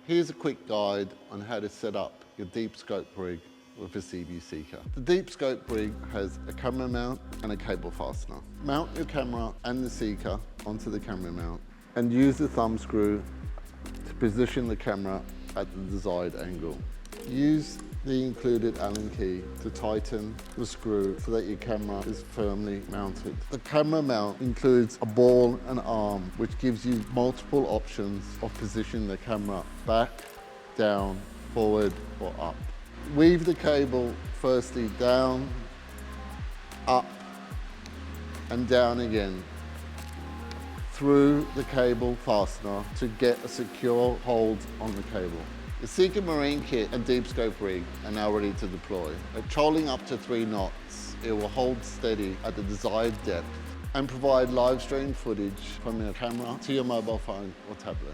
Here's a quick guide on how to set up your deep scope rig with a Seavu Seeker. The deep scope rig has a camera mount and a cable fastener. Mount your camera and the Seeker onto the camera mount and use the thumb screw to position the camera at the desired angle. Use the included Allen key to tighten the screw so that your camera is firmly mounted. The camera mount includes a ball and arm, which gives you multiple options of positioning the camera back, down, forward, or up. Weave the cable firstly down, up, and down again through the cable fastener to get a secure hold on the cable. The Seeker Marine Kit and Deep Scope rig are now ready to deploy. At trolling up to 3 knots, it will hold steady at the desired depth and provide live stream footage from your camera to your mobile phone or tablet.